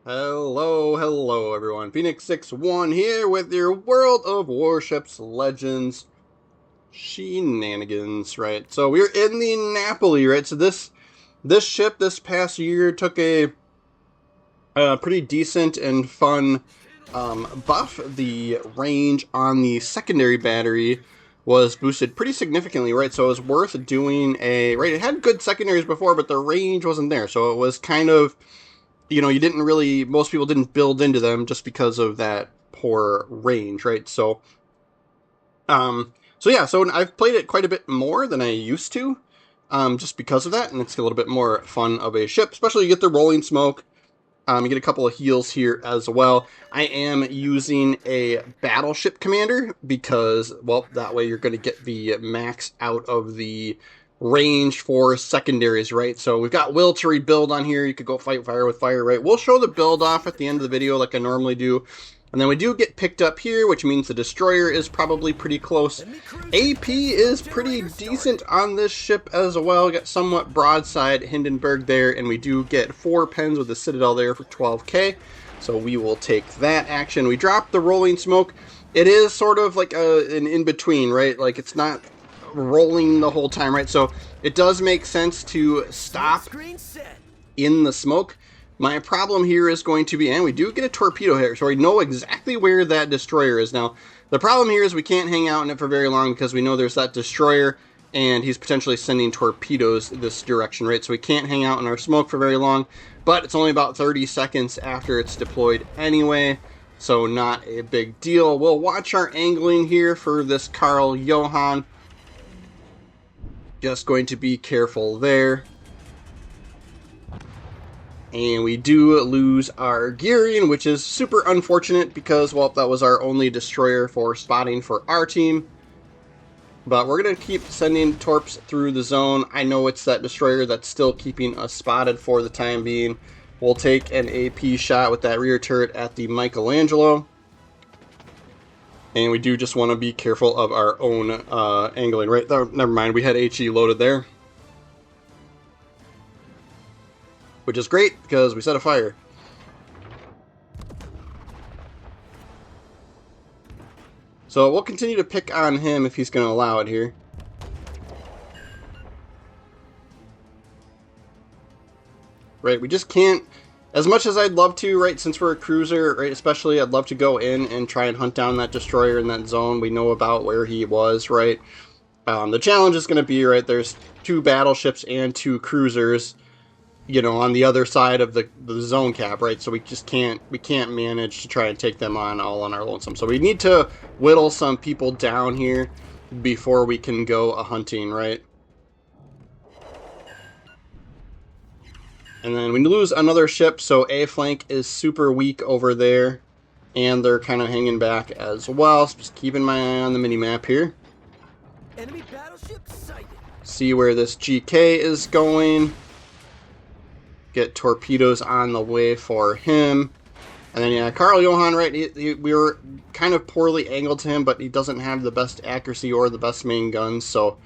Hello everyone. Phoenix61 here with your World of Warships Legends shenanigans, right? So we're in the Napoli, right? So this ship this past year took a pretty decent and fun buff. The range on the secondary battery was boosted pretty significantly, right? So it was worth doing right? It had good secondaries before, but the range wasn't there. So it was kind of, most people didn't build into them just because of that poor range, right? So I've played it quite a bit more than I used to, just because of that, and it's a little bit more fun of a ship, especially you get the rolling smoke. You get a couple of heals here as well. I am using a battleship commander because, well, that way you're going to get the max out of the range for secondaries, right? So we've got will to rebuild on here. You could go fight fire with fire, right? We'll show the build off at the end of the video like I normally do. And then we do get picked up here, which means the destroyer is probably pretty close. AP is pretty decent on this ship as well. Got somewhat broadside Hindenburg there, and we do get 4 pens with the Citadel there for 12k. So we will take that action. We drop the rolling smoke. It is sort of like an in-between, right? Like it's not rolling the whole time, right? So it does make sense to stop in the smoke. My problem here is going to be, and we do get a torpedo here, so we know exactly where that destroyer is. Now, the problem here is we can't hang out in it for very long because we know there's that destroyer, and he's potentially sending torpedoes this direction, right? So we can't hang out in our smoke for very long, but it's only about 30 seconds after it's deployed anyway, so not a big deal. We'll watch our angling here for this Karl Johann. Just going to be careful there. And we do lose our gearing, which is super unfortunate because, well, that was our only destroyer for spotting for our team. But we're going to keep sending torps through the zone. I know it's that destroyer that's still keeping us spotted for the time being. We'll take an AP shot with that rear turret at the Michelangelo. And we do just want to be careful of our own angling, right? Never mind, we had HE loaded there. Which is great, because we set a fire. So we'll continue to pick on him if he's going to allow it here. Right, we just can't, as much as I'd love to, right, since we're a cruiser, right, especially, I'd love to go in and try and hunt down that destroyer in that zone. We know about where he was, right? The challenge is going to be, right, there's 2 battleships and 2 cruisers, you know, on the other side of the zone cap, right? So we can't manage to try and take them on all on our lonesome. So we need to whittle some people down here before we can go a hunting, right? And then we lose another ship, so A flank is super weak over there, and they're kind of hanging back as well. So just keeping my eye on the mini-map here. Enemy battleship sighted. See where this GK is going. Get torpedoes on the way for him. And then, yeah, Karl Johann, right, we were kind of poorly angled to him, but he doesn't have the best accuracy or the best main guns, so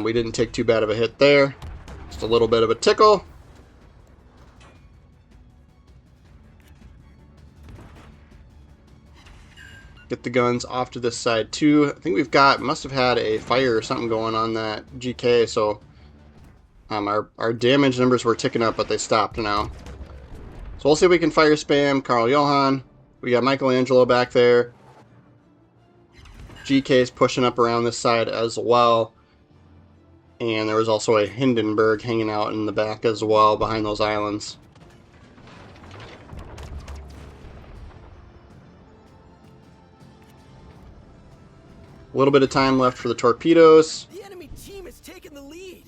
we didn't take too bad of a hit there. Just a little bit of a tickle. Get the guns off to this side, too. I think must have had a fire or something going on that GK, so our damage numbers were ticking up, but they stopped now. So we'll see if we can fire spam Karl Johann. We got Michelangelo back there. GK's pushing up around this side as well. And there was also a Hindenburg hanging out in the back as well behind those islands. A little bit of time left for the torpedoes. The enemy team has taken the lead.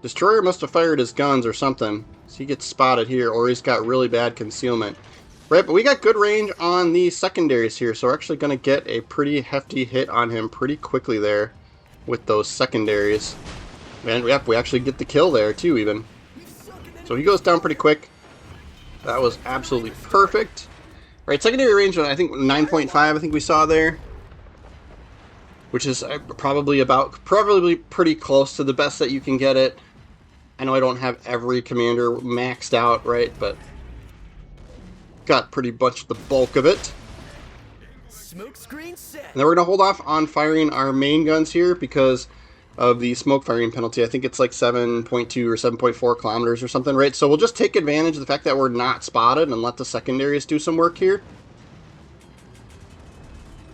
Destroyer must have fired his guns or something. So he gets spotted here, or he's got really bad concealment. Right, but we got good range on the secondaries here, so we're actually going to get a pretty hefty hit on him pretty quickly there with those secondaries. And yep, we actually get the kill there too, even. So he goes down pretty quick. That was absolutely perfect. Right, secondary range, I think 9.5, I think we saw there. Which is probably pretty close to the best that you can get it. I know I don't have every commander maxed out, right, but got pretty much the bulk of it. Smoke screen set. And then we're going to hold off on firing our main guns here because of the smoke firing penalty. I think it's like 7.2 or 7.4 kilometers or something, right? So we'll just take advantage of the fact that we're not spotted and let the secondaries do some work here.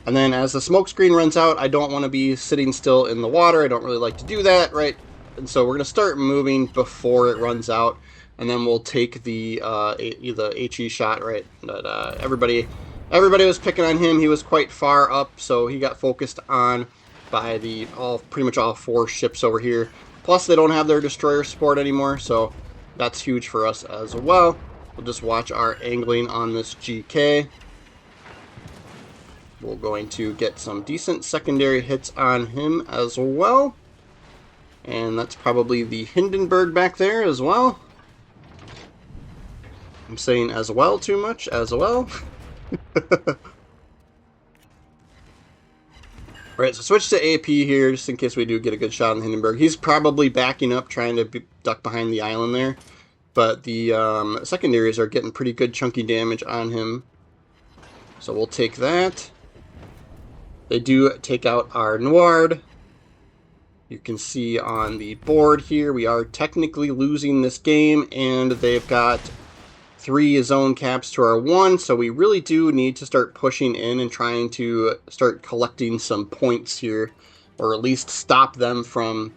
And then as the smoke screen runs out, I don't want to be sitting still in the water. I don't really like to do that, right? And so we're going to start moving before it runs out. And then we'll take the HE shot, right? But everybody was picking on him. He was quite far up, so he got focused on by pretty much all 4 ships over here. Plus, they don't have their destroyer support anymore, so that's huge for us as well. We'll just watch our angling on this GK. We're going to get some decent secondary hits on him as well. And that's probably the Hindenburg back there as well. I'm saying as well too much, as well. Alright, so switch to AP here, just in case we do get a good shot on the Hindenburg. He's probably backing up, trying to duck behind the island there. But the secondaries are getting pretty good chunky damage on him. So we'll take that. They do take out our Noir. You can see on the board here, we are technically losing this game, and they've got 3 zone caps to our 1, so we really do need to start pushing in and trying to start collecting some points here, or at least stop them from,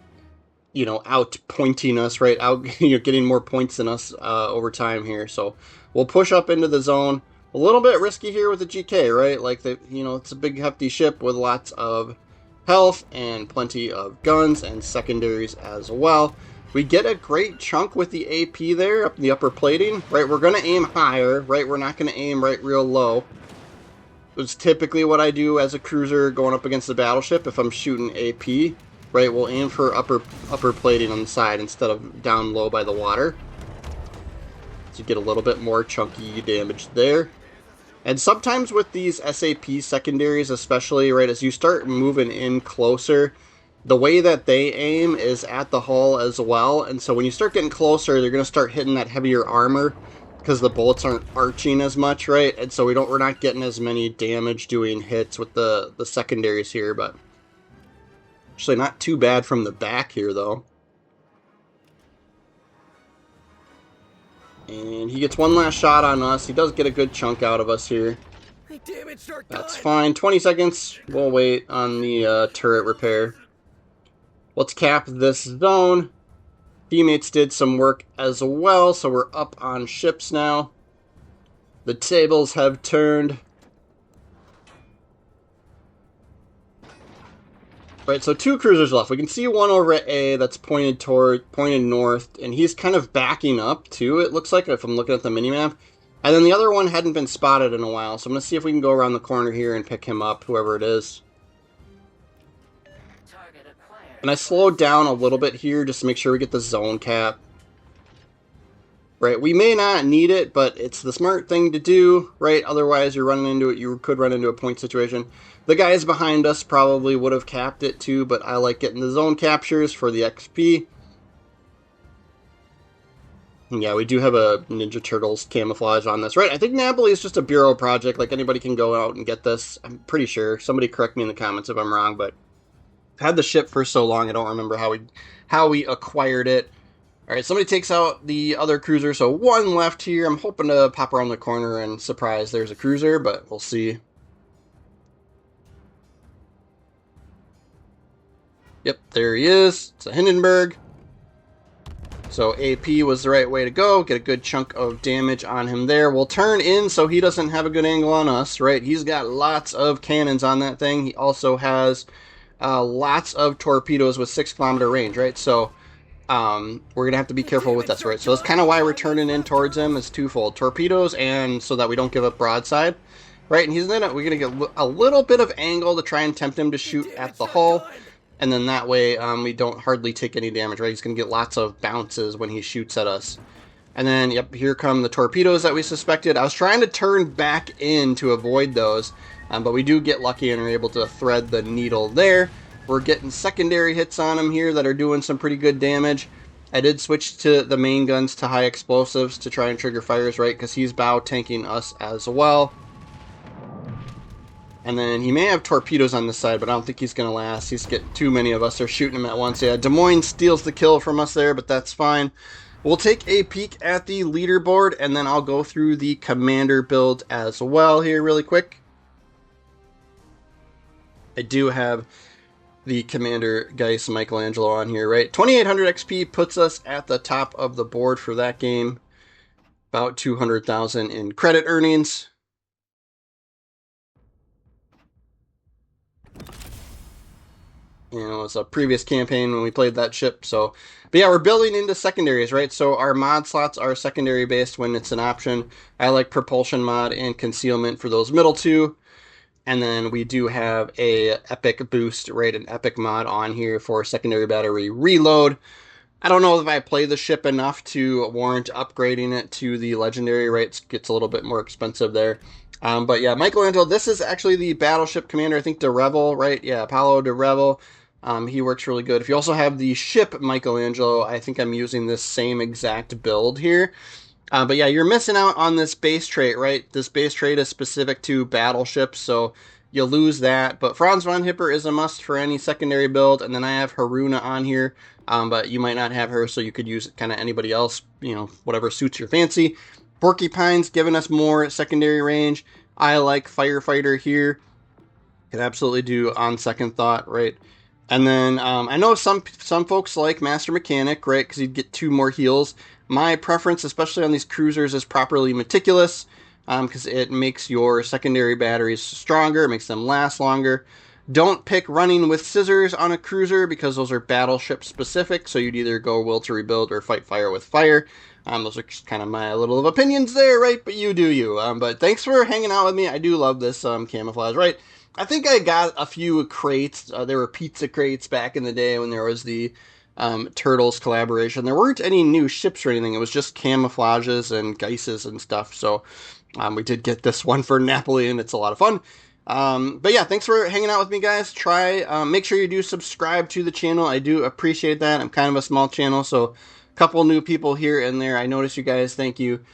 out pointing us, right? Getting more points than us over time here. So we'll push up into the zone. A little bit risky here with the GK, right? Like, it's a big hefty ship with lots of health and plenty of guns and secondaries as well. We get a great chunk with the AP there, up in the upper plating, right? We're going to aim higher, right? We're not going to aim right real low. It's typically what I do as a cruiser going up against the battleship. If I'm shooting AP, right, we'll aim for upper plating on the side instead of down low by the water. So you get a little bit more chunky damage there. And sometimes with these SAP secondaries, especially, right, as you start moving in closer, the way that they aim is at the hull as well. And so when you start getting closer, they're going to start hitting that heavier armor because the bullets aren't arching as much, right? And so we're not getting as many damage doing hits with the secondaries here, but actually not too bad from the back here, though. And he gets one last shot on us. He does get a good chunk out of us here. That's fine. 20 seconds. We'll wait on the turret repair. Let's cap this zone. Teammates did some work as well, so we're up on ships now. The tables have turned. Right, so 2 cruisers left. We can see one over at A that's pointed north, and he's kind of backing up too, it looks like, if I'm looking at the minimap. And then the other one hadn't been spotted in a while, so I'm going to see if we can go around the corner here and pick him up, whoever it is. And I slowed down a little bit here just to make sure we get the zone cap. Right, we may not need it, but it's the smart thing to do, right? Otherwise, you could run into a point situation. The guys behind us probably would have capped it too, but I like getting the zone captures for the XP. And yeah, we do have a Ninja Turtles camouflage on this, right? I think Napoli is just a bureau project, like anybody can go out and get this. I'm pretty sure. Somebody correct me in the comments if I'm wrong, but I've had the ship for so long, I don't remember how we acquired it. Alright, somebody takes out the other cruiser, so 1 left here. I'm hoping to pop around the corner and surprise there's a cruiser, but we'll see. Yep, there he is. It's a Hindenburg. So AP was the right way to go. Get a good chunk of damage on him there. We'll turn in so he doesn't have a good angle on us, right? He's got lots of cannons on that thing. He also has lots of torpedoes with 6-kilometer range, right? So we're going to have to be careful with this, right? So that's kind of why we're turning in towards him. It's twofold. Torpedoes and so that we don't give up broadside, right? And we're going to get a little bit of angle to try and tempt him to shoot at the hull. And then that way we don't hardly take any damage, right? He's going to get lots of bounces when he shoots at us. And then, yep, here come the torpedoes that we suspected. I was trying to turn back in to avoid those, but we do get lucky and are able to thread the needle there. We're getting secondary hits on him here that are doing some pretty good damage. I did switch to the main guns to high explosives to try and trigger fires, right? Because he's bow tanking us as well. And then he may have torpedoes on this side, but I don't think he's going to last. He's getting too many of us. They're shooting him at once. Yeah, Des Moines steals the kill from us there, but that's fine. We'll take a peek at the leaderboard, and then I'll go through the commander build as well here really quick. I do have the Commander Geist Michelangelo on here, right? 2800 XP puts us at the top of the board for that game. About 200,000 in credit earnings. You know, it's a previous campaign when we played that ship. So, but yeah, we're building into secondaries, right? So our mod slots are secondary based when it's an option. I like propulsion mod and concealment for those middle two. And then we do have a epic boost, right? An epic mod on here for secondary battery reload. I don't know if I play the ship enough to warrant upgrading it to the legendary, right? It gets a little bit more expensive there. But yeah, Michelangelo, this is actually the battleship commander. I think De Revel, right? Yeah, Apollo De Revel. He works really good. If you also have the ship Michelangelo, I think I'm using this same exact build here. But yeah, you're missing out on this base trait, right? This base trait is specific to battleships, so you lose that. But Franz von Hipper is a must for any secondary build. And then I have Haruna on here, but you might not have her, so you could use kind of anybody else, you know, whatever suits your fancy. Porcupine's giving us more secondary range. I like Firefighter here. Could absolutely do on second thought, right? And then I know some folks like Master Mechanic, right? Because you'd get 2 more heals. My preference, especially on these cruisers, is Properly Meticulous, because it makes your secondary batteries stronger, it makes them last longer. Don't pick Running with Scissors on a cruiser because those are battleship specific, so you'd either go Will to Rebuild or Fight Fire with Fire. Those are just kind of my little opinions there, right? But you do you. But thanks for hanging out with me. I do love this camouflage, right? I think I got a few crates. There were pizza crates back in the day when there was the Turtles collaboration. There weren't any new ships or anything. It was just camouflages and Geises and stuff. So we did get this one for Napoli, and it's a lot of fun. But yeah, thanks for hanging out with me, guys. Make sure you do subscribe to the channel. I do appreciate that. I'm kind of a small channel, so a couple new people here and there. I notice you guys. Thank you.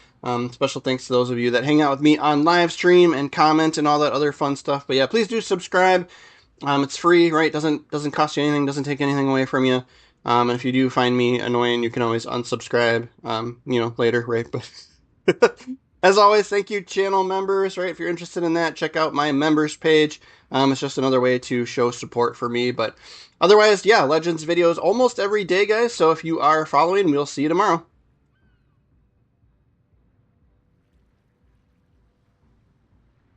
Special thanks to those of you that hang out with me on live stream and comment and all that other fun stuff. But yeah, please do subscribe. It's free, right? Doesn't cost you anything. Doesn't take anything away from you. And if you do find me annoying, you can always unsubscribe. You know, later, right? But as always, thank you, channel members. Right? If you're interested in that, check out my members page. It's just another way to show support for me. But otherwise, yeah, Legends videos almost every day, guys. So if you are following, we'll see you tomorrow.